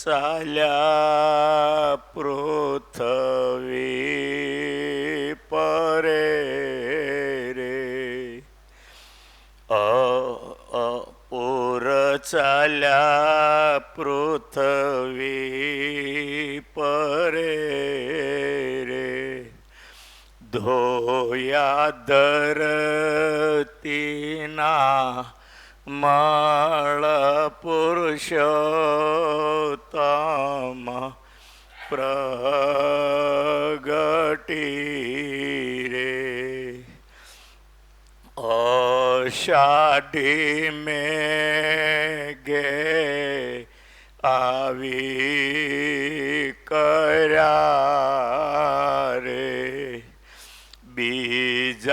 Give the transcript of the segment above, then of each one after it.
ચાલ્યા પૃથ્વી પરે રે પૂર ચાલ્યા પૃથ્વી પરે રે ધોયા ધરતીના મળ પુરુષોત્તમ પ્રગટી રે અષાઢી મેઘે આવી કર્યા રે બીજા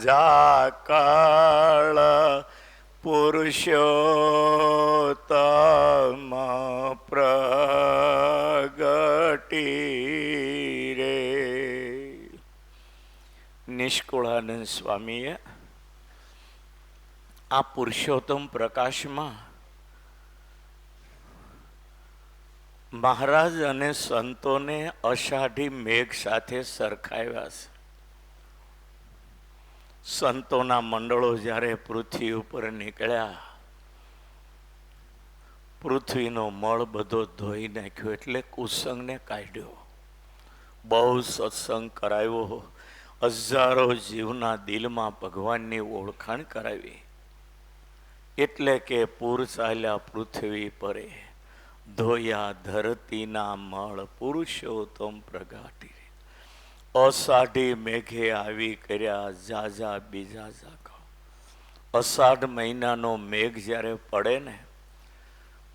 ઝાકળ પુરુષોત્તમ પ્રગટી રે. નિષ્કુળાનંદ સ્વામીએ આ પુરુષોત્તમ પ્રકાશમાં મહારાજ અને સંતોને અષાઢી મેઘ સાથે સરખાવ્યા છે. સંતોના મંડળો જ્યારે પૃથ્વી ઉપર નીકળ્યા, પૃથ્વીનો મળ બધો ધોઈ નાખ્યો, એટલે કુસંગને કાઢ્યો, બહુ સત્સંગ કરાવ્યો, હજારો જીવના દિલમાં ભગવાનની ઓળખાણ કરાવી. એટલે કે પૂર ચાલ્યા પૃથ્વી પરે ધોયા ધરતીના મળ પુરુષોત્તમ પ્રગટી. અષાઢી મેઘે આવી કર્યા ઝાઝા બીજા ઝાકળ. અષાઢ મહિનાનો મેઘ જ્યારે પડે ને,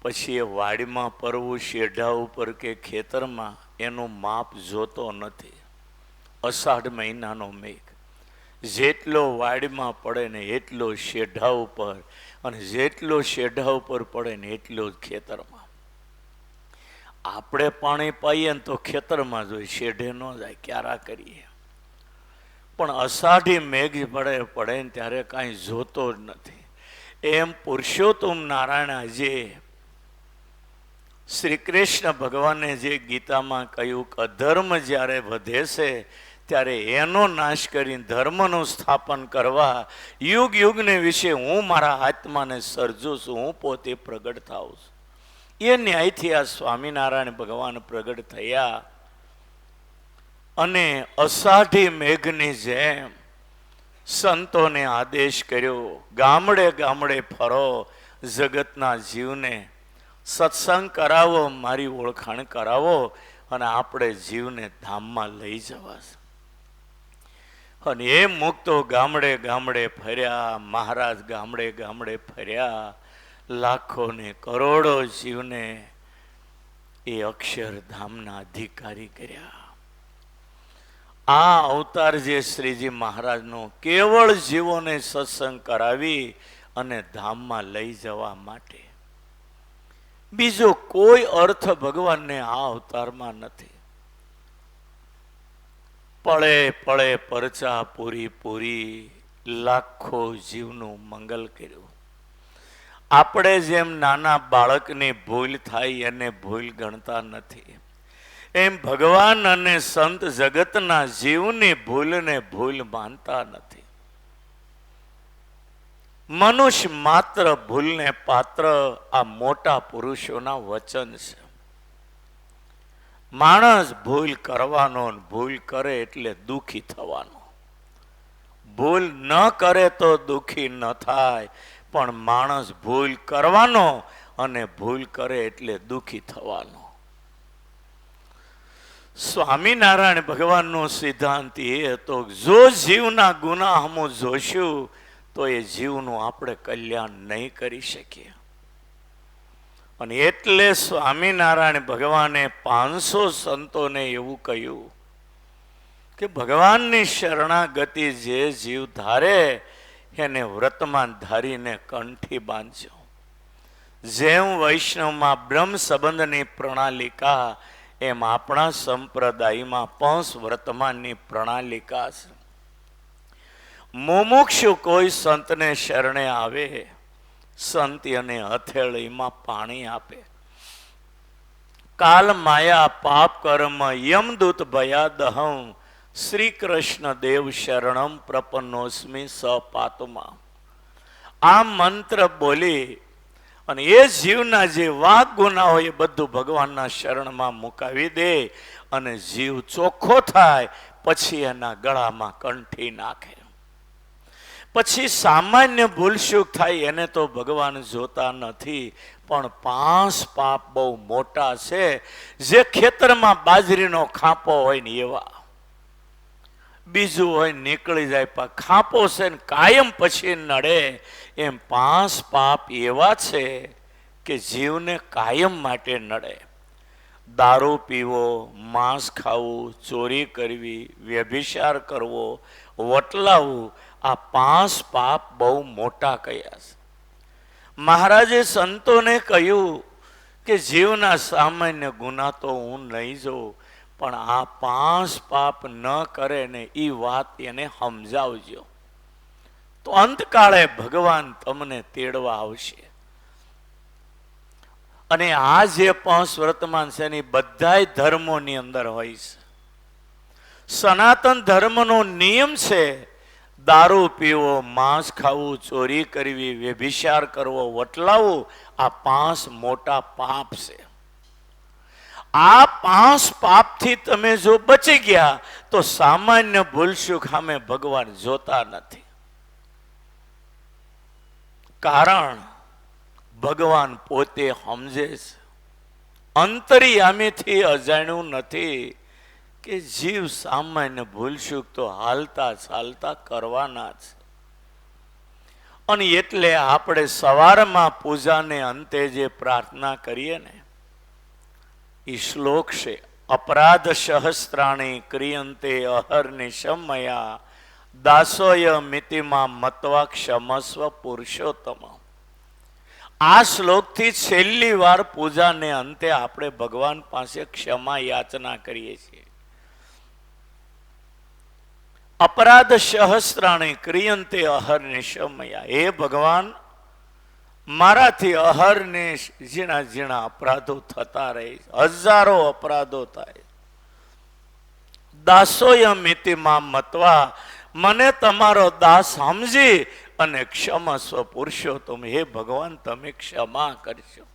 પછી એ વાડીમાં પડવું, શેઢા ઉપર કે ખેતરમાં, એનું માપ જોતો નથી. અષાઢ મહિનાનો મેઘ જેટલો વાડીમાં પડે ને એટલો શેઢા ઉપર, અને જેટલો શેઢા ઉપર પડે ને એટલો જ ખેતરમાં. આપણે પાણી પાઈએ ને તો ખેતરમાં જોઈએ, શેઢે ન જાય, ક્યારા કરીએ. પણ અષાઢી મેઘ પડે ને ત્યારે કાંઈ જોતો જ નથી. એમ પુરુષોત્તમ નારાયણ આજે શ્રી કૃષ્ણ ભગવાને જે ગીતામાં કહ્યું કે અધર્મ જ્યારે વધે છે ત્યારે એનો નાશ કરીને ધર્મનું સ્થાપન કરવા યુગ યુગને વિશે હું મારા આત્માને સર્જું છું, હું પોતે પ્રગટ થાઉં છું. એ ન્યાયથી આ સ્વામિનારાયણ ભગવાન પ્રગટ થયા અને અષાઢી મેઘની જેમ સંતોને આદેશ કર્યો, ગામડે ગામડે ફરો, જગતના જીવને સત્સંગ કરાવો, મારી ઓળખાણ કરાવો, અને આપણે જીવને ધામમાં લઈ જવા. અને એ મુક્તો ગામડે ગામડે ફર્યા, મહારાજ ગામડે ગામડે ફર્યા, લાખો ને કરોડો જીવને એ અક્ષરધામના અધિકારી કર્યા. આ અવતાર જે શ્રીજી મહારાજનો કેવળ જીવોને સત્સંગ કરાવી અને ધામમાં લઈ જવા માટે. બીજો કોઈ અર્થ ભગવાનને આ અવતારમાં નથી. પળે પળે પરચા પૂરી પૂરી, લાખો જીવનું મંગલ કર્યું. આપણે જેમ નાના બાળકની ભૂલ થાય એને ભૂલ ગણતા નથી, એમ ભગવાન અને સંત જગતના જીવની ભૂલને ભૂલ માનતા નથી. મનુષ્ય માત્ર ભૂલને પાત્ર આ મોટા પુરુષોના વચન છે. માણસ ભૂલ કરવાનો, ભૂલ કરે એટલે દુઃખી થવાનો. ભૂલ ન કરે તો દુઃખી ન થાય, પણ માણસ ભૂલ કરવાનો અને ભૂલ કરે એટલે દુઃખી થવાનો. સ્વામિનારાયણ ભગવાનનો સિદ્ધાંત એ હતો, જો જીવના ગુનાહ હમ જોશું તો એ જીવનું આપણે કલ્યાણ નહીં કરી શકીએ. અને એટલે સ્વામિનારાયણ ભગવાને 500 સંતોને એવું કહ્યું કે ભગવાનની શરણાગતિ જે જીવ ધારે એને વ્રતમાં ધારીને કંઠી બાંધજો. જેમ વૈષ્ણવમાં બ્રહ્મ સંબંધની પ્રણાલિકા, એમ આપણા સંપ્રદાયમાં પંસ વર્તમાનની પ્રણાલિકા છે. મુમુક્ષુ કોઈ સંતને શરણે આવે, સંતિ અને હથેળીમાં પાણી આપે. કાલ માયા પાપ કર્મ યમદૂત ભયાદહં શ્રી કૃષ્ણ દેવ શરણમ પ્રપન્નોસ્મિ સપાતમાં. આ મંત્ર બોલી અને એ જીવના જે વાક ગુના હોય એ બધું ભગવાનના શરણમાં મુકાવી દે અને જીવ ચોખ્ખો થાય. પછી એના ગળામાં કંઠી નાખે. પછી સામાન્ય ભૂલચૂક થાય એને તો ભગવાન જોતા નથી, પણ 5 પાપ બહુ મોટા છે, જે ખેતરમાં બાજરીનો ખાંપો હોય ને એવા. બીજું હોય નીકળી જાય, પણ ખાંપો છે ને કાયમ પછી નડે. એમ 5 પાપ એવા છે કે જીવને કાયમ માટે નડે. દારૂ પીવો, માંસ ખાવું, ચોરી કરવી, વ્યભિચાર કરવો, વટલાવવું, આ 5 પાપ બહુ મોટા કયા છે. મહારાજે સંતોને કહ્યું કે જીવના સામાન્ય ગુના તો હું નહીં જોઉં, પણ આ 5 પાપ ન કરે ને એ વાત એને સમજાવજો, તો અંતકાળે ભગવાન તમને તેડવા આવશે. અને આ જે 5 વર્તમાન છે એની બધાય ધર્મોની અંદર હોય છે. સનાતન ધર્મનો નિયમ છે દારૂ પીવો, માંસ ખાવું, ચોરી કરવી, વ્યભિચાર કરવો, વટલાવવું, આ 5 મોટા પાપ છે. આ 5 પાપથી તમે જો બચી ગયા તો સામાન્ય ભૂલચૂક સામે ભગવાન જોતા નથી. કારણ ભગવાન પોતે સમજે છે, અંતર્યામીથી અજાણ્યું નથી કે જીવ સામાન્ય ભૂલચૂક તો હાલતા ચાલતા કરવાના છે. અને એટલે આપણે સવારમાં પૂજાને અંતે જે પ્રાર્થના કરીએ ને એ શ્લોક છે, અપરાધ સહસ્ત્રાણી ક્રિયંતે અહર્નિશમયા દાસોય મિતિમાં મત્વા ક્ષમસ્વ પુરુષોત્તમ. આ શ્લોકથી છેલ્લી વાર પૂજાને અંતે આપણે ભગવાન પાસે ક્ષમા યાચના કરીએ છીએ. અપરાધ સહસ્ત્રાણી ક્રિયંતે અહર્નિશમયા. હે ભગવાન, મારાથી અહર્નિશ ઝીણા ઝીણા અપરાધો થતા રહે, હજારો અપરાધો થાય. દાસોય મિતિમાં મત્વા, મને તમારો દાસ સમજી અને ક્ષમસ્વ પુરુષોત્તમ, હે ભગવાન તમે ક્ષમા કરશો.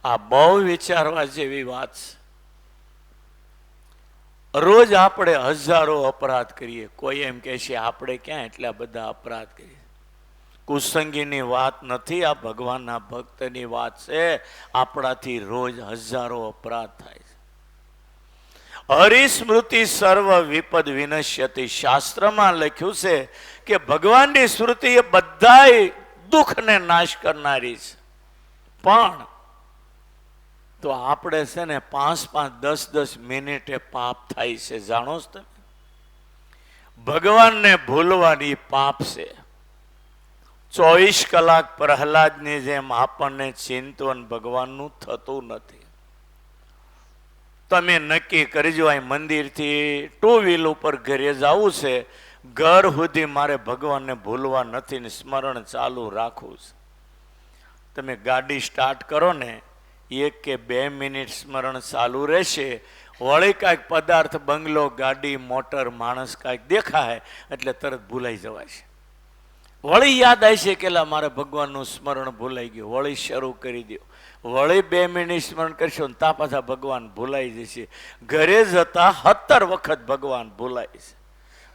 આ બહુ વિચારવા જેવી વાત છે. રોજ આપણે હજારો અપરાધ કરીએ. કોઈ એમ કહે છે આપણે ક્યાં એટલા બધા અપરાધ કરીએ. કુસંગીની વાત નથી, આ ભગવાનના ભક્તની વાત છે. આપણાથી રોજ હજારો અપરાધ થાય છે. હરિસ્મૃતિ સર્વ વિપદ વિનશ્યતિ. શાસ્ત્રમાં લખ્યું છે કે ભગવાનની સ્મૃતિ એ બધાય દુઃખને નાશ કરનારી છે. પણ તો આપણે છે ને 5-5, 10-10 મિનિટે પાપ થાય છે. જાણો છો તમે? ભગવાનને ભૂલવાની પાપ છે. 24 કલાક પ્રહલાદની જેમ આપણને ચિંતન ભગવાનનું થતું નથી. તમે નક્કી કરજો, અહીં મંદિરથી 2 વ્હીલ ઉપર ઘરે જવું છે, ઘર સુધી મારે ભગવાનને ભૂલવા નથી ને સ્મરણ ચાલુ રાખવું છે. તમે ગાડી સ્ટાર્ટ કરો ને 1 કે 2 મિનિટ સ્મરણ ચાલુ રહેશે, વળી કાંઈક પદાર્થ, બંગલો, ગાડી, મોટર, માણસ કાંઈક દેખાય એટલે તરત ભૂલાઈ જવાશે. વળી યાદ આવશે કે મારે ભગવાનનું સ્મરણ ભૂલાઈ ગયું, વળી શરૂ કરી દો. વળી 2 મિનિટ સ્મરણ કરશો ને તા પાછા ભગવાન ભૂલાઈ જશે. ઘરે જતા 17 વખત ભગવાન ભૂલાય છે.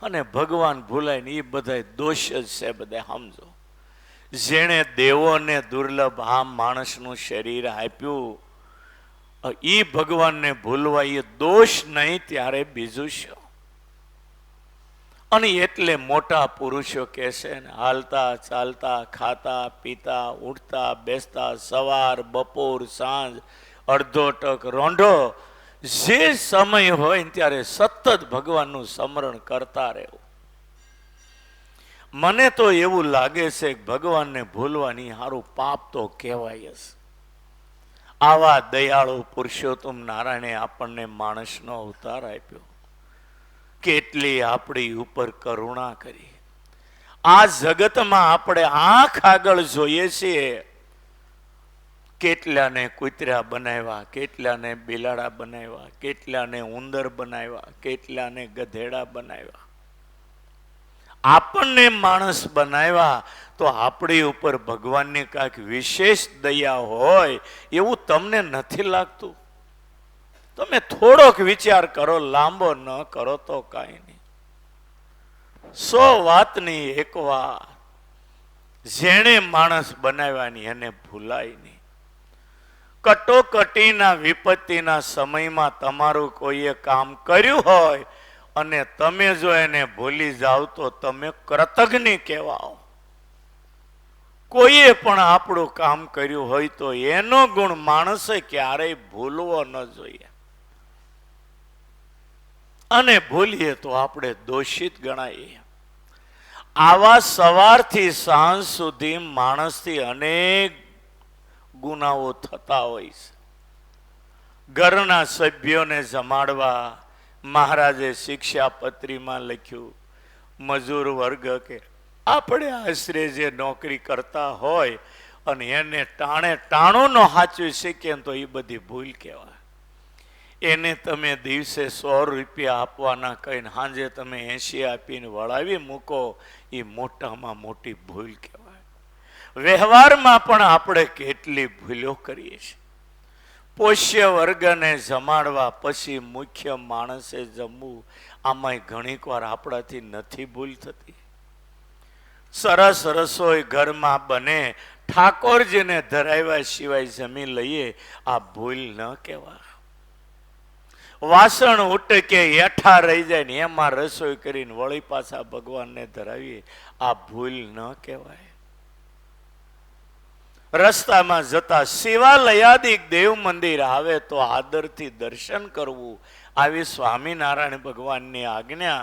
અને ભગવાન ભૂલાય ને એ બધા દોષ જ છે. બધા સમજો, જેણે દેવોને દુર્લભ આ માણસનું શરીર આપ્યું, એ ભગવાનને ભૂલવા એ દોષ નહીં, ત્યારે બીજું શું? અને એટલે મોટા પુરુષો કહે છે ને, હાલતા ચાલતા, ખાતા પીતા, ઉઠતા બેસતા, સવાર બપોર સાંજ, અડધો ટક રોંઢો, જે સમય હોય ત્યારે સતત ભગવાનનું સ્મરણ કરતા રહેવું. મને તો એવું લાગે છે કે ભગવાનને ભૂલવાની સારું પાપ તો કહેવાય જ. આવા દયાળુ પુરુષોત્તમ નારાયણે આપણને માણસનો અવતાર આપ્યો, કેટલી આપણી ઉપર કરુણા કરી. આ જગતમાં આપણે આંખ આગળ જોઈએ છીએ, કેટલાને કૂતરા બનાવ્યા, કેટલાને બિલાડા બનાવ્યા, કેટલાને ઉંદર બનાવ્યા, કેટલાને ગધેડા બનાવ્યા. આપણને માણસ બનાવ્યા તો આપણી ઉપર ભગવાનની કાંઈક વિશેષ દયા હોય એવું તમને નથી લાગતું? તમે થોડોક વિચાર કરો, લાંબો ન કરો તો કાંઈ નહીં. 100 વાતની એક વાત, જેણે માણસ બનાવ્યાની એને ભૂલાય નહીં. કટોકટીના વિપત્તિના સમયમાં તમારું કોઈએ કામ કર્યું હોય અને તમે જો એને ભૂલી જાઓ તો તમે કૃતજ્ઞ કહેવાઓ. કોઈએ પણ આપણું કામ કર્યું હોય તો એનો ગુણ માણસે ક્યારેય ભૂલવો ન જોઈએ. અને ભૂલીએ તો આપણે દોષિત ગણાઈએ. આવા સવારથી સાંજ સુધી માણસથી અનેક ગુનાઓ થતા હોય છે. ઘરના સભ્યોને જમાડવા મહારાજે શિક્ષાપત્રીમાં લખ્યું, મજૂર વર્ગ કે આપણે આશરે જે નોકરી કરતા હોય અને એને ટાણું નો સાચું શીખે તો એ બધી ભૂલ કહેવાય. એને તમે દિવસે 100 રૂપિયા આપવાના કહીને સાંજે તમે 80 આપીને વળાવી મૂકો, એ મોટામાં મોટી ભૂલ કહેવાય. વ્યવહારમાં પણ આપણે કેટલી ભૂલો કરીએ છીએ. પોષ્ય વર્ગને જમાડવા પછી મુખ્ય માણસે જમવું, આમાંય ઘણીક વાર આપણાથી નથી ભૂલ થતી. સરસ રસોઈ ઘરમાં બને, ઠાકોરજીને ધરાવ્યા સિવાય જમી લઈએ, આ ભૂલ ન કહેવાય. વાસણ ઉટકે હેઠા રહી જાય ને એમાં રસોઈ કરીને વળી પાછા ભગવાનને ધરાવીએ, આ ભૂલ ન કહેવાય. રસ્તામાં જતા શિવાલયાદિક દેવ મંદિર આવે તો આદરથી દર્શન કરવું, આવી સ્વામિનારાયણ ભગવાનની આજ્ઞા.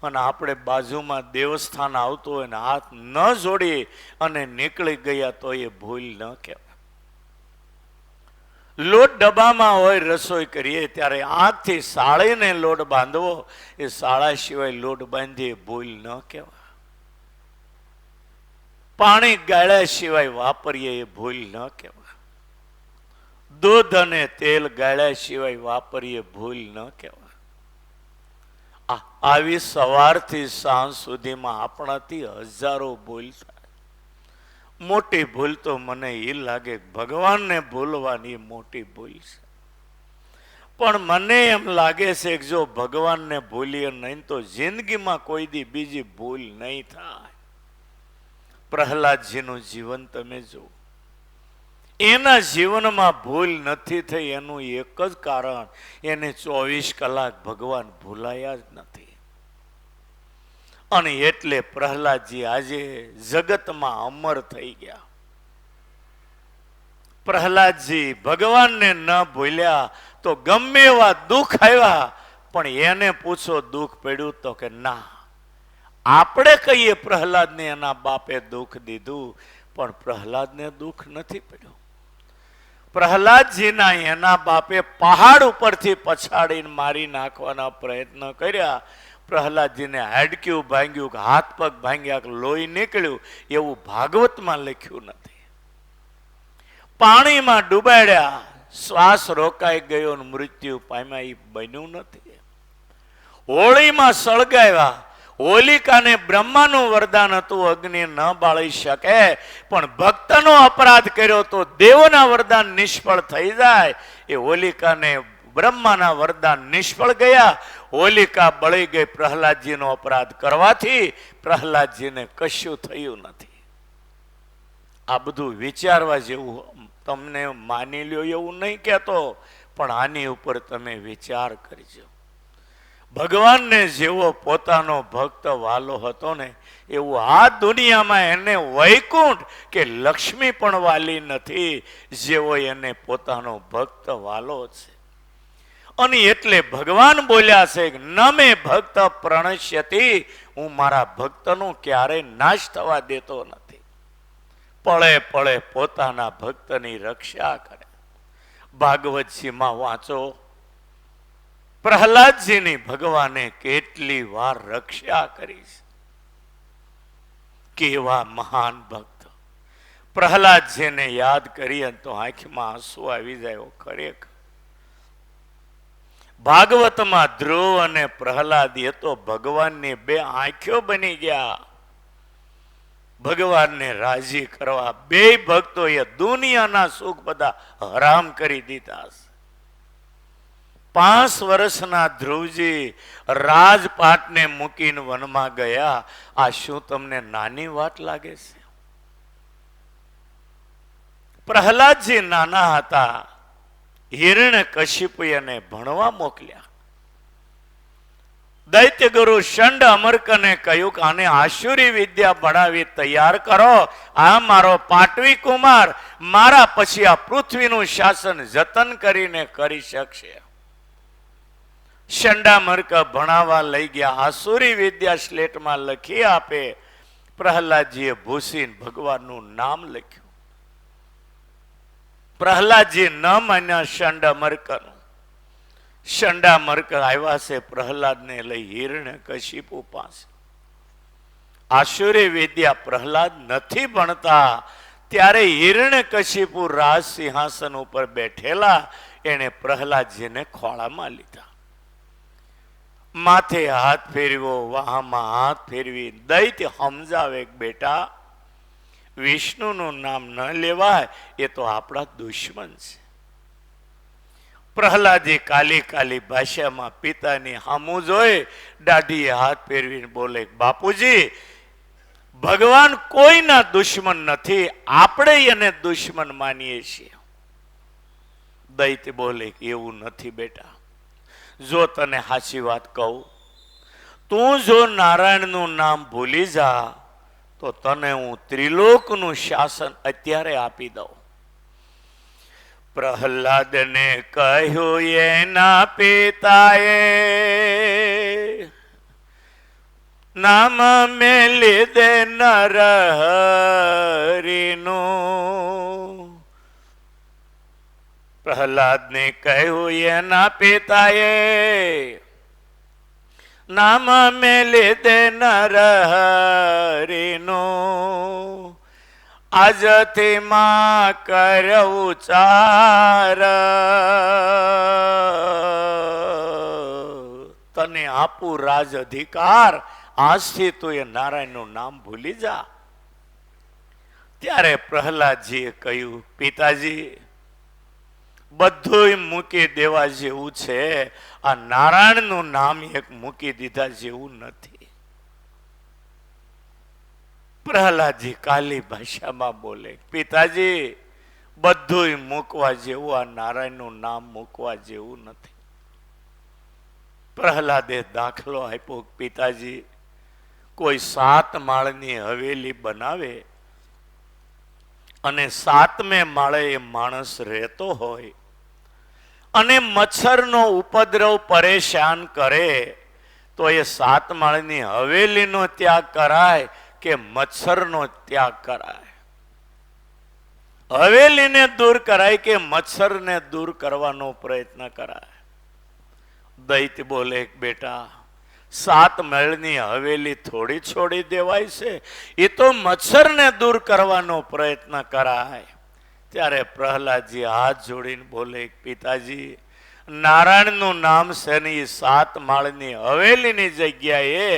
અને આપણે બાજુમાં દેવસ્થાન આવતું હોય ને હાથ ન જોડી અને નીકળી ગયા તો એ ભૂલ ન કહેવાય. લોટ ડબ્બામાં હોય, રસોઈ કરીએ ત્યારે આંખથી સાળીને લોટ બાંધવો, એ સાળા સિવાય લોટ બાંધીએ ભૂલ ન કહેવાય. પાણી ગાળ્યા સિવાય વાપરીએ એ ભૂલ ન કહેવાય. દૂધ અને તેલ ગાળ્યા સિવાય વાપરીએ ભૂલ ન કહેવાય. આવી સવારથી સાંજ સુધીમાં આપણાથી હજારો ભૂલ થાય. મોટી ભૂલ તો મને એ લાગે ભગવાનને ભૂલવાની મોટી ભૂલ છે. પણ મને એમ લાગે છે કે જો ભગવાનને ભૂલીએ નહીં તો જિંદગીમાં કોઈ દી બીજી ભૂલ નહીં થાય. પ્રહલાદજીનું જીવન તમે જુઓ, એના જીવનમાં ભૂલ નથી થઈ. એનું એક જ કારણ, એને 24 કલાક ભગવાન ભૂલાયા જ નથી. અને એટલે પ્રહલાદજી આજે જગતમાં અમર થઈ ગયા. પ્રહલાદજી ભગવાનને ન ભૂલ્યા તો ગમે એવા દુઃખ આવ્યા, પણ એને પૂછો દુઃખ પડ્યું તો કે ના. આપણે કહીએ પ્રહલાદને એના બાપે દુઃખ દીધું, પણ પ્રહલાદને દુઃખ નથી પડ્યું. પ્રહલાદજીના એના બાપે પહાડ ઉપરથી પછાડીને મારી નાખવાના પ્રયત્ન કર્યા. પ્રહલાદજીને હાડક્યું ભાંગ્યું, હાથ પગ ભાંગ્યા, લોહી નીકળ્યું, એવું ભાગવતમાં લખ્યું નથી. પાણીમાં ડૂબાડ્યા, શ્વાસ રોકાઈ ગયો, મૃત્યુ પામ્યા, એ બન્યું નથી. હોળીમાં સળગાવ્યા, હોલિકાને બ્રહ્માનું વરદાન હતું, અગ્નિ ન બાળી શકે, પણ ભક્તનો અપરાધ કર્યો તો દેવના વરદાન નિષ્ફળ થઈ જાય. એ હોલિકાને બ્રહ્માના વરદાન નિષ્ફળ ગયા, હોલિકા બળી ગઈ. પ્રહલાદજીનો અપરાધ કરવાથી પ્રહલાદજીને કશું થયું નથી. આ બધું વિચારવા જેવું, તમને માની લ્યો એવું નહીં કહેતો, પણ આની ઉપર તમે વિચાર કરજો. ભગવાનને જેવો પોતાનો ભક્ત વાલો હતો ને, એવું આ દુનિયામાં એને વૈકુંઠ કે લક્ષ્મી પણ વાલી નથી જેવો એને પોતાનો ભક્ત વાલો છે. અને એટલે ભગવાન બોલ્યા છે કે ન મે ભક્ત પ્રણશ્યતિ, હું મારા ભક્તનો ક્યારેય નાશ થવા દેતો નથી. પળે પળે પોતાના ભક્તની રક્ષા કરે. ભાગવતજીમાં વાંચો, પ્રહલાદજીની ભગવાને કેટલી વાર રક્ષા કરી છે. કેવા મહાન ભક્ત. પ્રહલાદજીને યાદ કરીએ તો આંખમાં આંસુ આવી જાય. ખરેખર ભાગવતમાં ધ્રુવ અને પ્રહલાદ એ તો ભગવાનની બે આંખો બની ગયા. ભગવાનને રાજી કરવા બે ભક્તોએ દુનિયાના સુખ બધા હરામ કરી દીધા. 5 વર્ષના ધ્રુવજી રાજપાટને મૂકીને વનમાં ગયા. આ શું તમને નાની વાત લાગે છે? પ્રહલાદજી નાના હતા. હિરણ્યકશિપુ એને ભણવા મોકલ્યા. દૈત્ય ગુરુ શંડ અમરકને કહ્યું કે આને આસુરી વિદ્યા ભણાવી તૈયાર કરો. આ મારો પાટવી કુમાર મારા પછી આ પૃથ્વીનું શાસન જતન કરીને કરી શકશે. શંડામર્ક ભણાવવા લઈ ગયા. આસુરી વિદ્યા સ્લેટમાં લખી આપે. પ્રહલાદજીએ ભૂસીને ભગવાનનું નામ લખ્યું. પ્રહલાદજી ન માન્યા શંડામર્કનું. શંડામર્ક આવ્યા છે પ્રહલાદને લઈ હિરણ્યકશિપુ પાસે. આસુરી વિદ્યા પ્રહલાદ નથી ભણતા ત્યારે હિરણ્યકશિપુ રાજ સિંહાસન ઉપર બેઠેલા. એને પ્રહલાદજીને ખોળામાં લીધા. માથે હાથ ફેરવ્યો, વાહમાં હાથ ફેરવી દૈત્ય સમજાવે બેટા વિષ્ણુનું નામ ન લેવાય, એ તો આપણા દુશ્મન છે. પ્રહલાદજી કાલી કાલી ભાષામાં પિતાની હામું જોઈ દાઢીએ હાથ ફેરવીને બોલે બાપુજી ભગવાન કોઈના દુશ્મન નથી, આપણે એને દુશ્મન માનીએ છીએ. દૈત્ય બોલે એવું નથી બેટા. જો તને સાચી વાત કહું, તું જો નારાયણનું નામ ભૂલી જા તો તને હું ત્રિલોકનું શાસન અત્યારે આપી દઉં. પ્રહલાદને કહ્યું એના પિતાએ નામ મેલી દે નરહરિનું. પ્રહલાદને કહ્યું એના પિતાએ નામ મેલી દે નરહરિનું. આજથી માં કરવું ચાર તને આપું રાજ અધિકાર, આજથી તું એ નારાયણનું નામ ભૂલી જા. ત્યારે પ્રહલાદજીએ કહ્યું પિતાજી બધું મૂકી દેવા જેવું છે, આ નારાયણનું નામ એક મૂકી દીધા જેવું નથી. પ્રહલાદજી કાલી ભાષામાં બોલે પિતાજી બધું મૂકવા જેવું, આ નારાયણનું નામ મૂકવા જેવું નથી. પ્રહલાદે દાખલો આપ્યો પિતાજી કોઈ 7 માળની હવેલી બનાવે અને 7મે માળે એ માણસ રહેતો હોય અને મચ્છરનો ઉપદ્રવ પરેશાન કરે તો એ 7 માળની હવેલીનો ત્યાગ કરાય કે મચ્છરનો ત્યાગ કરાય? હવેલીને દૂર કરાય કે મચ્છરને દૂર કરવાનો પ્રયત્ન કરાય? દૈત્ય બોલે બેટા 7 માળની હવેલી થોડી છોડી દેવાય છે, એ તો મચ્છરને દૂર કરવાનો પ્રયત્ન કરાય. ત્યારે પ્રહલાદજી હાથ જોડીને બોલે પિતાજી નારાયણનું નામ છે ને એ 7 માળની હવેલીની જગ્યાએ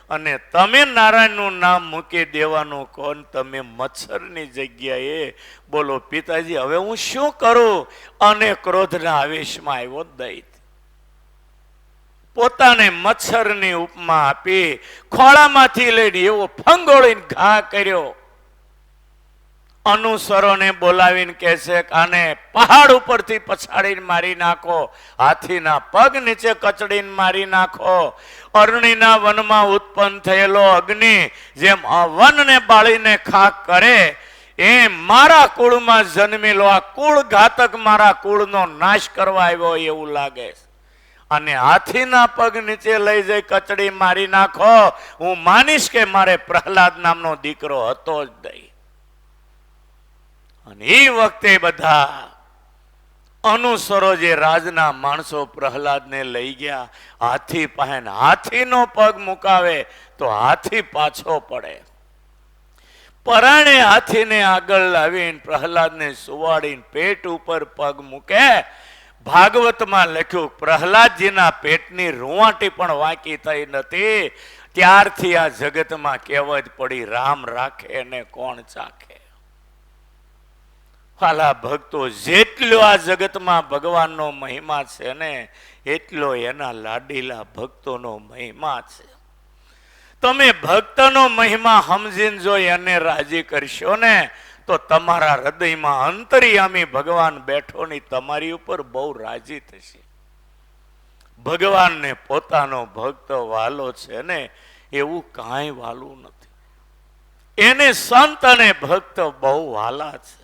અને તમે નારાયણનું નામ મૂકી દેવાનું કોણ, તમે મચ્છરની જગ્યાએ. બોલો પિતાજી હવે હું શું કરું? અને ક્રોધના આવેશમાં આવ્યો દૈત્ય. પોતાને મચ્છરની ઉપમા આપી ખોળામાંથી લઈને એવો ફંગોળીને ઘા કર્યો. અનુસરોને બોલાવીને કહે છે કે આને પહાડ ઉપરથી પછાડીને મારી નાખો, હાથીના પગ નીચે કચડીને મારી નાખો. અરણીના વનમાં ઉત્પન્ન થયેલો અગ્નિ જેમ વનને બાળીને ખાક કરે એમ મારા કુળમાં જન્મેલો આ કુળ ઘાતક મારા કુળનો નાશ કરવા આવ્યો એવું લાગે. અને હાથીના પગ નીચે લઈ જઈ કચડી મારી નાખો, હું માનીશ કે મારે પ્રહલાદ નામનો દીકરો હતો જ નહીં. અને એ વખતે બધા અનુસરો જે રાજના માણસો પ્રહલાદને લઈ ગયા હાથી પાસે. હાથીનો પગ મુકાવે તો હાથી પાછો પડે. પરાણે હાથીને આગળ લાવીને પ્રહલાદને સુવાડીને પેટ ઉપર પગ મૂકે. ભાગવતમાં લખ્યું પ્રહલાદજીના પેટની રૂવાટી પણ વાંકી થઈ નથી. ત્યારથી આ જગતમાં કહેવત પડી, રામ રાખે ને કોણ ચાખે. વાલા ભક્તો, જેટલો આ જગતમાં ભગવાનનો મહિમા છે ને એટલો એના લાડીલા ભક્તોનો મહિમા છે. તમે ભક્તનો મહિમા સમજીને જો એને રાજી કરશો ને તો તમારા હૃદયમાં અંતર્યામી ભગવાન બેઠો ની તમારી ઉપર બહુ રાજી થશે. ભગવાનને પોતાનો ભક્ત વાલો છે ને એવું કાંઈ વાલું નથી. એને સંત અને ભક્ત બહુ વાલા છે.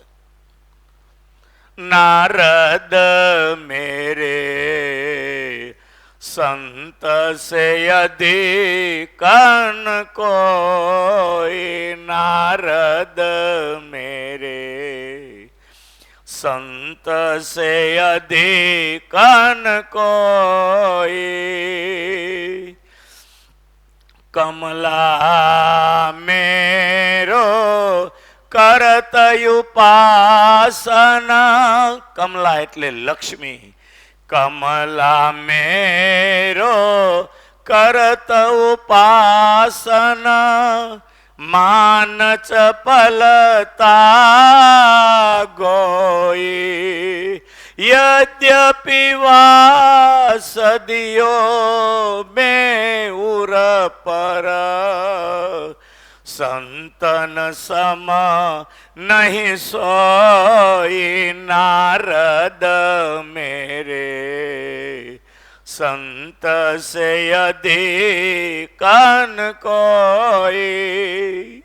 नारद मेरे संत से अधिक न कोई, नारद मेरे संत से अधिक न कोई, कमला मेरो करत उपासना. कमला એટલે લક્ષ્મી. કમલા મેરો કરત ઉપાસના, માન ચપલતા ગોઈ, યદ્યપિ વાસદિયો મેં ઉર પર, સંતન સમ નહીં સોઈ, નારદ મેરે સંત સે અધિક ન કોઈ.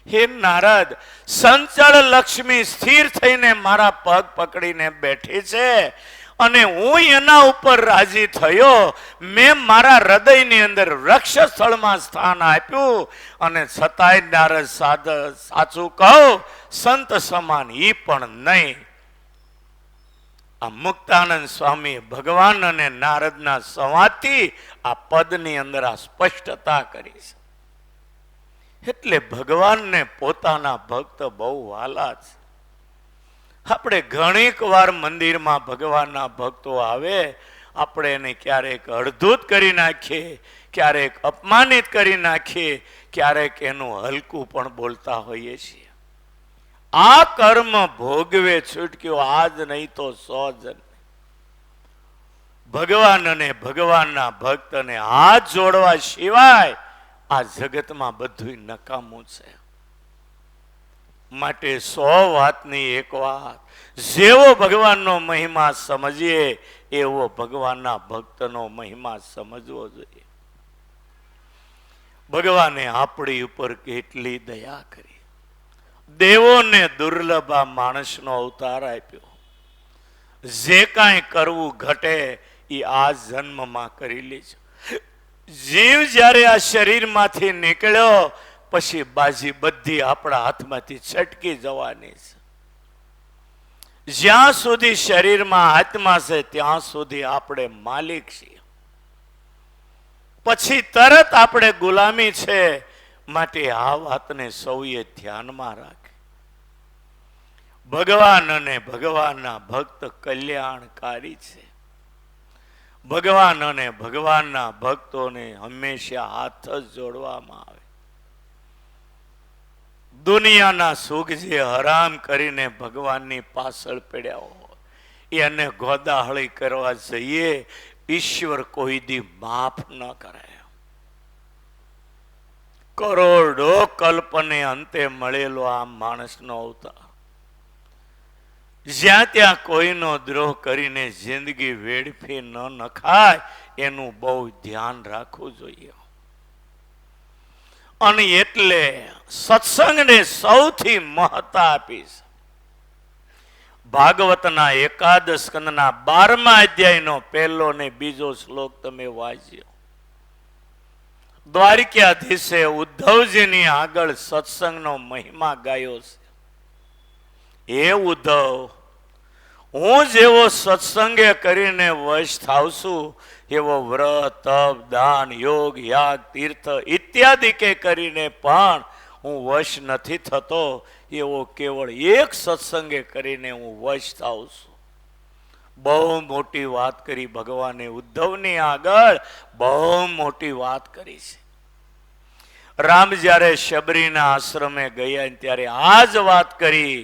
હે નારદ, સંચળ લક્ષ્મી સ્થિર થઈને મારા પગ પકડીને બેઠી છે અને હું એના ઉપર રાજી થયો. મેં મારા હૃદયની અંદર વૃક્ષ સ્થળમાં સ્થાન આપ્યું અને છતાંય નારદ સાચું કહું સંત સમાન ઈ પણ નહીં. આ મુક્તાનંદ સ્વામી ભગવાન અને નારદના સંવાદથી આ પદની અંદર આ સ્પષ્ટતા કરી છે. એટલે ભગવાનને પોતાના ભક્ત બહુ વાલા છે. આપણે ઘણીક વાર મંદિરમાં ભગવાનના ભક્તો આવે, આપણે એને ક્યારેક અડધૂત કરી નાખીએ, ક્યારેક અપમાનિત કરી નાખીએ, ક્યારેક એનું હલકું પણ બોલતા હોઈએ છીએ. આ કર્મ ભોગવે છૂટક્યો આજ નહીં તો 100 જન. ભગવાન અને ભગવાનના ભક્તને હાથ જોડવા સિવાય આ જગતમાં બધું નકામું છે. માટે 100 વાતની એક વાત, જેવો ભગવાનનો મહિમા સમજીએ એવો ભગવાનના ભક્તનો મહિમા સમજવો જોઈએ. ભગવાને આપણી ઉપર કેટલી દયા કરી. દેવોને દુર્લભ આ માણસનો અવતાર આપ્યો. જે કાંઈ કરવું ઘટે એ આ જન્મમાં કરી લેજો. જીવ જ્યારે આ શરીરમાંથી નીકળ્યો પછી બાજી બધી આપણા હાથમાંથી છટકી જવાની છે. જ્યાં સુધી શરીરમાં આત્મા છે ત્યાં સુધી આપણે માલિક છીએ, પછી તરત આપણે ગુલામી છે. માટે આ વાતને સૌએ ધ્યાનમાં રાખે. ભગવાન અને ભગવાનના ભક્ત કલ્યાણકારી છે. ભગવાન અને ભગવાનના ભક્તોને હંમેશા હાથ જ જોડવામાં આવે. દુનિયાના સુખ જે હરામ કરીને ભગવાનની પાછળ પડ્યા હોય એને ગોદાહળી કરવા જઈએ, ઈશ્વર કોઈ દી માફ ન કરે. કરોડો કલ્પને અંતે મળેલો આ માણસનો અવતાર. જ્યાં ત્યાં કોઈનો દ્રોહ કરીને જિંદગી વેડફી ન નખાય એનું બહુ ધ્યાન રાખવું જોઈએ. અને એટલે સત્સંગને સૌથી મહત્તા આપીશ. ભાગવતના 11 સ્કંદના 12મા અધ્યાયનો 1 ને 2 શ્લોક તમે વાંચજો. દ્વારિકાધીશે ઉદ્ધવજીની આગળ સત્સંગનો મહિમા ગાયો છે. હે ઉદ્ધવ, હું જેવો સત્સંગે કરીને વશ થાવશું એવો વ્રત તપ દાન યોગ યાગ તીર્થ ઇત્યાદિ કે કરીને પણ હું વશ નથી થતો, એવો કેવળ એક સત્સંગે કરીને હું વશ થાઉં છું. બહુ મોટી વાત કરી ભગવાને ઉદ્ધવની આગળ, બહુ મોટી વાત કરી છે. રામ જ્યારે શબરીના આશ્રમે ગયા ત્યારે આ જ વાત કરી.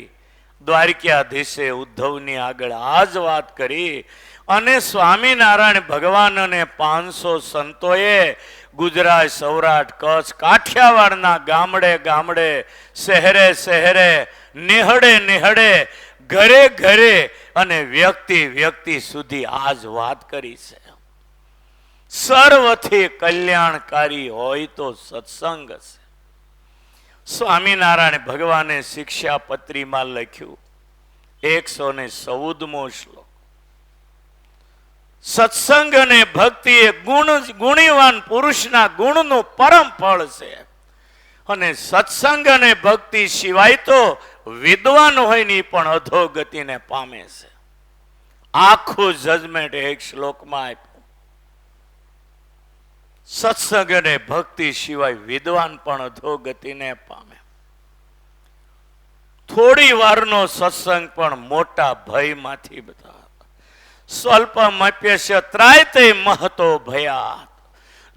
દ્વારકાધીશે ઉદ્ધવની આગળ આ જ વાત કરી. અને સ્વામિનારાયણ ભગવાન અને 500 સંતોએ ગુજરાત, સૌરાષ્ટ્ર, કચ્છ, કાઠિયાવાડના ગામડે ગામડે, શહેરે શહેરે, નેહડે નેહડે, ઘરે ઘરે અને વ્યક્તિ વ્યક્તિ સુધી આ જ વાત કરી છે. સર્વથી કલ્યાણકારી હોય તો સત્સંગ છે. સ્વામિનારાયણ ભગવાને શિક્ષાપત્રીમાં લખ્યું 114મો શ્લોક, સત્સંગ અને ભક્તિ એ ગુણીવાન પુરુષના ગુણનું પરમ ફળ છે. અને સત્સંગ અને ભક્તિ સિવાય તો વિદ્વાન હોય ને પણ અધોગતિને પામે છે. આખું જજમેન્ટ એક શ્લોકમાં આપ્યું. સત્સંગ અને ભક્તિ સિવાય વિદ્વાન પણ અધોગતિને પામે. થોડી વારનો સત્સંગ પણ મોટા ભયમાંથી બધા. સ્વલ્પમપ્યસ્ય ત્રાયતે મહતો ભયાત.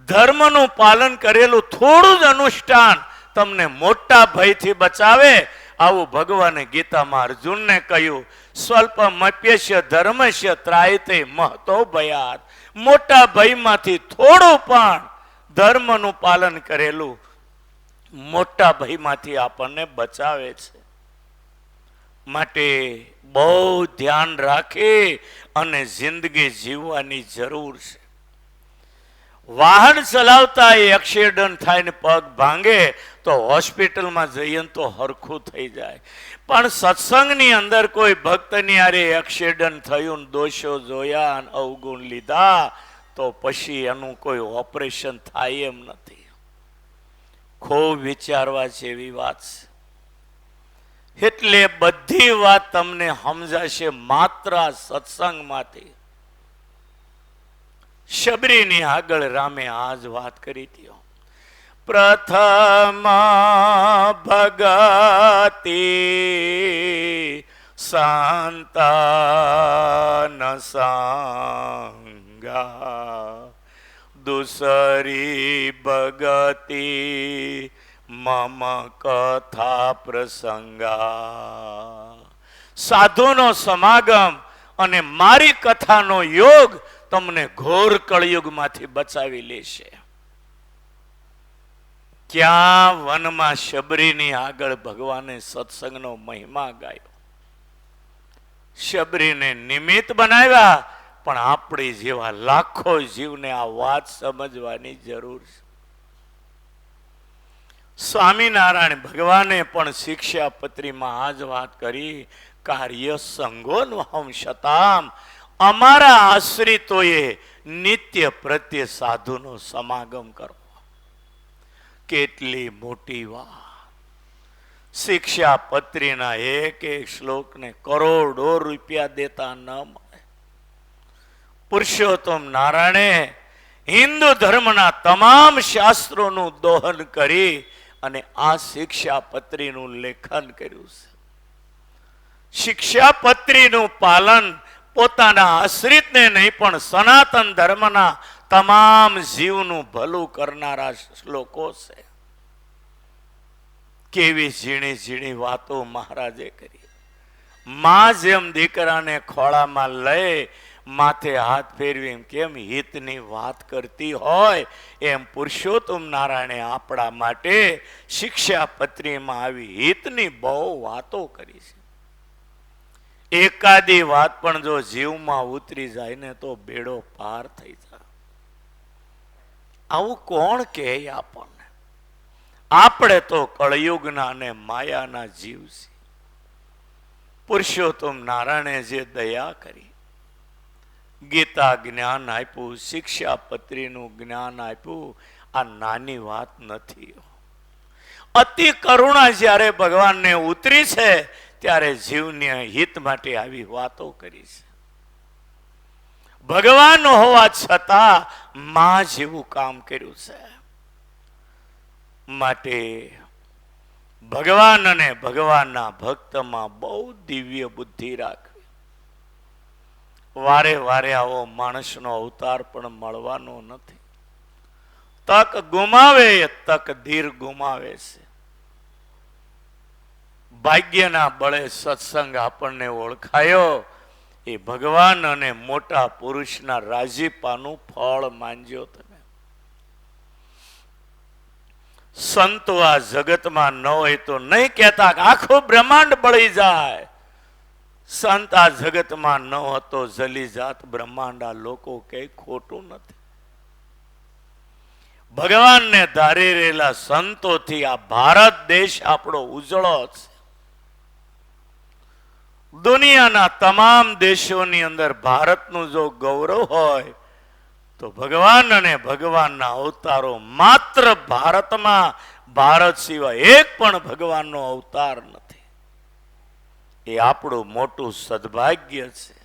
ધર્મનું પાલન કરેલું થોડું જ અનુષ્ઠાન તમને મોટા ભયથી બચાવે. આવું ભગવાને ગીતામાં અર્જુનને કહ્યું. સ્વલ્પમપ્યસ્ય ધર્મસ્ય ત્રાયતે મહતો ભયાત. મોટા ભયમાંથી થોડું પણ ધર્મનું પાલન કરેલું મોટા ભયમાંથી આપણને બચાવે છે. માટે બહુ ધ્યાન રાખી અને જિંદગી જીવવાની જરૂર છે. વાહન ચલાવતા એક્સિડન્ટ થાય ને પગ ભાંગે તો હોસ્પિટલમાં જઈએ તો હરખું થઈ જાય. પણ સત્સંગની અંદર કોઈ ભક્તની આરે એક્સિડન્ટ થયું, દોષો જોયા અને અવગુણ લીધા તો પછી એનું કોઈ ઓપરેશન થાય એમ નથી. ખૂબ વિચારવા જેવી વાત છે. એટલે બધી વાત તમને સમજાશે માત્ર સત્સંગમાંથી. શબરીની આગળ રામે આ જ વાત કરી હતી. પ્રથમ ભગતિ સંતાન સંગા, દુસરી ભગતિ મમ કથા પ્રસંગા. સાધુનો સમાગમ અને મારી કથાનો યોગ તમને ઘોર કળયુગમાંથી બચાવી લેશે. ક્યાં વનમાં શબરીની આગળ ભગવાને સત્સંગનો મહિમા ગાયો. શબરીને નિમિત્ત બનાવ્યા, પણ આપણી જેવા લાખો જીવને આ વાત સમજવાની જરૂર છે. સ્વામિનારાયણ ભગવાને પણ શિક્ષાપત્રીમાં આ જ વાત કરી. કાર્ય સંગોન્વહમ શતામ. અમારા આશ્રિતોએ નિત્ય પ્રત્યે સાધુનો સમાગમ કરવો. કેટલી મોટી વાત. શિક્ષાપત્રીના એક એક શ્લોકને કરોડો રૂપિયા દેતા ન મળે. પુરુષોત્તમ નારાયણે હિન્દુ ધર્મના તમામ શાસ્ત્રોનું દોહન કરી અને આ શિક્ષાપત્રીનું લેખન કર્યું છે. શિક્ષાપત્રીનું પાલન પોતાના આશ્રિતને નહીં પણ સનાતન ધર્મના તમામ જીવનું ભલું કરનારા શ્લોકો છે. કેવી ઝીણી ઝીણી વાતો મહારાજે કરી. માં જેમ દીકરાને ખોળામાં લઈ માથે હાથ ફેરવી કેમ હિતની વાત કરતી હોય, એમ પુરુષોત્તમ નારાયણે આપણા માટે શિક્ષાપત્રીમાં આવી હિતની બહુ વાતો કરી છે. એકાદી વાત પણ જો જીવમાં ઉતરી જાય ને તો બેડો પાર થઈ જાય. આવું કોણ કહે આપણને? આપણે તો કળયુગના અને માયાના જીવ છીએ. પુરુષોત્તમ નારાયણે જે દયા કરી, ગીતા જ્ઞાન આપ્યું, શિક્ષાપત્રીનું જ્ઞાન આપ્યું, આ નાની વાત નથી. અતિ કરુણા જ્યારે ભગવાનને ઉતરી છે ત્યારે જીવને હિત માટે આવી વાતો કરી છે. ભગવાન હોવા છતાં માં જેવું કામ કર્યું છે. માટે ભગવાન અને ભગવાનના ભક્તમાં બહુ દિવ્ય બુદ્ધિ રાખવી. વારે વારે આવો માણસનો અવતાર પણ મળવાનો નથી. તક ગુમાવે એ તકદીર ગુમાવે છે. ભાગ્યના બળે સત્સંગ આપણને ઓળખાયો એ ભગવાન અને મોટા પુરુષના રાજીપાનું ફળ માનજો તમે. સંતો આ જગતમાં ન હોય તો નહીં કહેતા કે આખું બ્રહ્માંડ બળી જાય. સંત આ જગતમાં ન હતો જલી જાત બ્રહ્માંડ. આ લોકો કઈ ખોટું નથી. ભગવાનને ધારી રહેલા સંતોથી આ ભારત દેશ આપણો ઉજળો છે. દુનિયાના તમામ દેશોની અંદર ભારતનું જો ગૌરવ હોય તો ભગવાન અને ભગવાનના અવતારો માત્ર ભારતમાં, ભારત સિવાય એક પણ ભગવાનનો અવતાર નથી. એ આપણું મોટું સદભાગ્ય છે.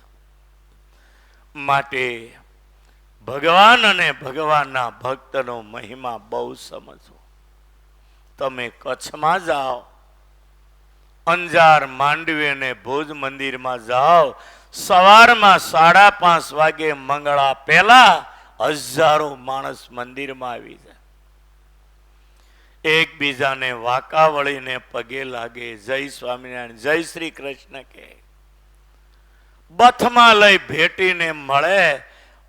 માટે ભગવાન અને ભગવાનના ભક્તનો મહિમા બહુ સમજો. તમે કચ્છમાં જાઓ, અંજાર, માંડવી અને ભુજ મંદિરમાં જાઓ, સવારમાં 5:30 વાગે મંગળા પહેલા હજારો માણસ મંદિરમાં આવી જાય. એકબીજાને વાંકા વળીને પગે લાગે, જય સ્વામિનારાયણ, જય શ્રી કૃષ્ણ કહે, બથમાં લઈ ભેટીને મળે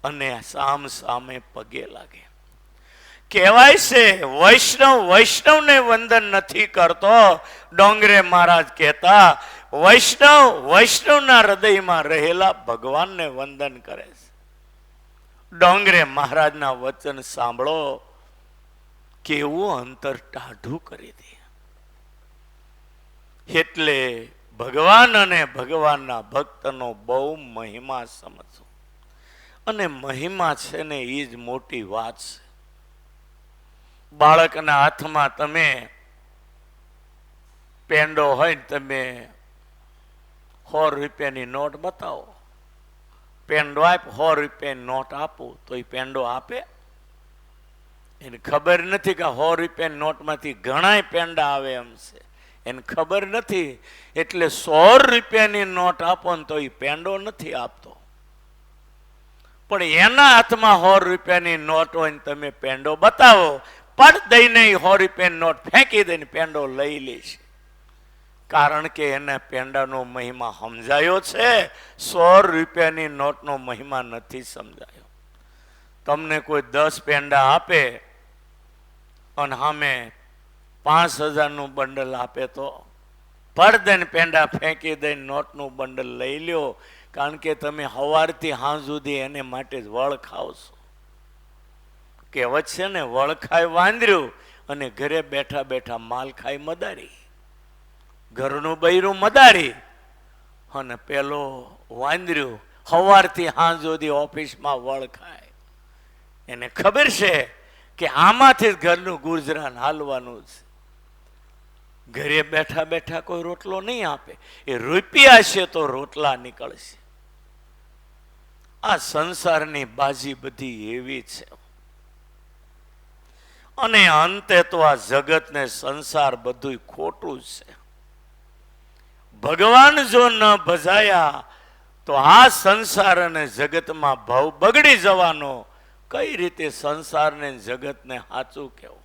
અને સામ સામે પગે લાગે. કહેવાય છે વૈષ્ણવ વૈષ્ણવને વંદન નથી કરતો. ડોંગરે મહારાજ કહેતા વૈષ્ણવ વૈષ્ણવના હૃદયમાં રહેલા ભગવાનને વંદન કરે છે. ડોંગરે મહારાજના વચન સાંભળો, કેવું અંતર ટાઢું કરી દે. એટલે ભગવાન અને ભગવાનના ભક્તનો બહુ મહિમા સમજો. અને મહિમા છે ને એ જ મોટી વાત છે. બાળકના હાથમાં તમે પેંડો હોય ને તમે 100 રૂપિયાની નોટ બતાવો, પેંડો આપ, 100 રૂપિયાની નોટ આપો તો એ પેંડો આપે? એને ખબર નથી કે 100 રૂપિયાની નોટમાંથી ઘણા પેંડા આવે એમ છે. એને ખબર નથી. એટલે 100 રૂપિયાની નોટ આપો ને તો એ પેંડો નથી આપતો. પણ એના હાથમાં 100 રૂપિયાની નોટ હોય ને તમે પેંડો બતાવો, પડ દઈને 100 રૂપિયાની નોટ ફેંકી દઈને પેંડો લઈ લેશે. કારણ કે એને પેંડાનો મહિમા સમજાયો છે, 100 રૂપિયાની નોટનો મહિમા નથી સમજાયો. તમને કોઈ 10 પેંડા આપે અને સામે 5000નું બંડલ આપે તો પડ દઈને પેંડા ફેંકી દઈને નોટનું બંડલ લઈ લ્યો. કારણ કે તમે સવારથી સાંજ સુધી એને માટે જ વળ ખાવ છો. કહેવત છે ને, વળ ખાય વાંદર્યું અને ઘરે બેઠા બેઠા માલ ખાય મદારી. ઘરનું બૈરું મદારી અને પેલો વાંદર્યું સવારથી સાંજ સુધી ઓફિસમાં વળ ખાય. એને ખબર છે કે આમાંથી જ ઘરનું ગુજરાન હાલવાનું છે. ઘરે બેઠા બેઠા કોઈ રોટલો નહીં આપે. એ રૂપિયા છે તો રોટલા નીકળશે. આ સંસારની બાજી બધી એવી છે. અને અંતે તો આ જગત ને સંસાર બધું ખોટું છે. ભગવાન જો ન ભજાયા તો આ સંસાર અને જગતમાં ભાવ બગડી જવાનો. કઈ રીતે સંસારને જગતને સાચું કેવું?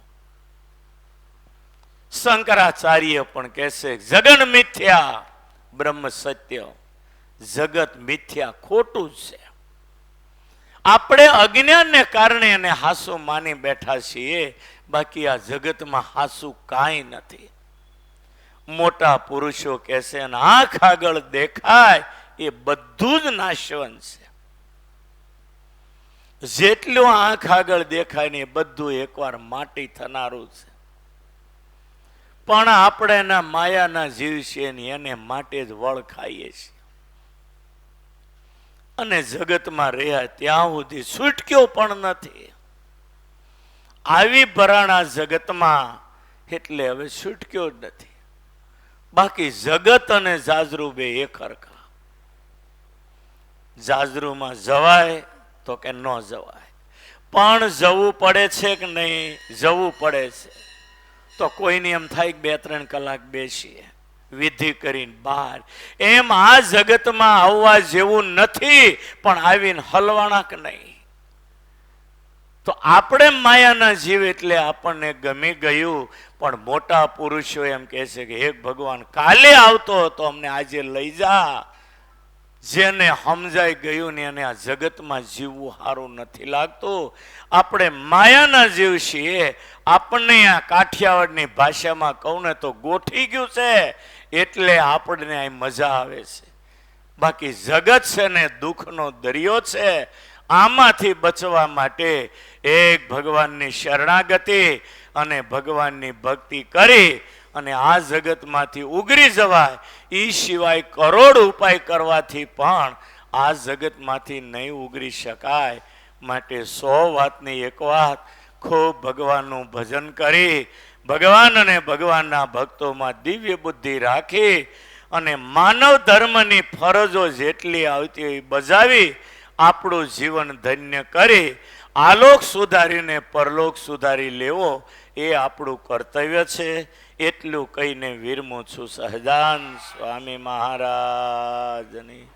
શંકરાચાર્ય પણ કહેશે જગન મિથ્યા બ્રહ્મ સત્ય. જગત મિથ્યા ખોટું છે. આપણે અજ્ઞાનને કારણે એને હાસુ માની બેઠા છીએ. બાકી આ જગતમાં હાસુ કાંઈ નથી. મોટા પુરુષો કહેશે આંખ આગળ દેખાય એ બધું જ નાશવંત છે. જેટલું આંખ આગળ દેખાય ને એ બધું એકવાર માટી થનારું છે. પણ આપણે એના માયાના જીવ છીએ ને એને માટે જ વળ ખાઈએ છીએ. અને જગતમાં રહ્યા ત્યાં સુધી છૂટક્યો પણ નથી. આવી ભરાણા જગતમાં એટલે હવે છૂટક્યો જ નથી. બાકી જગત અને જાજરૂ બે એક હરખા. જાજરૂમાં જવાય તો કે ન જવાય, પણ જવું પડે છે કે નહીં? જવું પડે છે. તો કોઈને એમ થાય કે 2-3 કલાક બેસીએ, વિધિ કરીને બહાર. એમ આ જગતમાં આવવા જેવું નથી, પણ આવીને હલવાણા કે નહીં. તો આપણે માયાના જીવ એટલે આપણને ગમી ગયું, પણ મોટા પુરુષો એમ કહે છે કે હે ભગવાન, કાલે આવતો હતો અમને આજે લઈ જા. જેને સમજાઈ ગયું ને એને આ જગતમાં જીવવું સારું નથી લાગતું. આપણે માયાના જીવ છીએ. આપણને આ કાઠિયાવાડની ભાષામાં કહું ને તો ગોઠી ગયું છે, એટલે આપણને આ મજા આવે છે. બાકી જગત છે ને દુઃખનો દરિયો છે. આમાંથી બચવા માટે એક ભગવાનની શરણાગતિ અને ભગવાનની ભક્તિ કરી અને આ જગતમાંથી ઉગરી જવાય. એ સિવાય કરોડ ઉપાય કરવાથી પણ આ જગતમાંથી નહીં ઉગરી શકાય. માટે 100 વાતની એક વાત, ખૂબ ભગવાનનું ભજન કરી, ભગવાન અને ભગવાનના ભક્તોમાં દિવ્ય બુદ્ધિ રાખી અને માનવ ધર્મની ફરજો જેટલી આવતી હોય બજાવી આપણું જીવન ધન્ય કરી આલોક સુધારીને પરલોક સુધારી લેવો એ આપણું કર્તવ્ય છે. એટલું કહીને વિરમું છું. સહજાન સ્વામી મહારાજની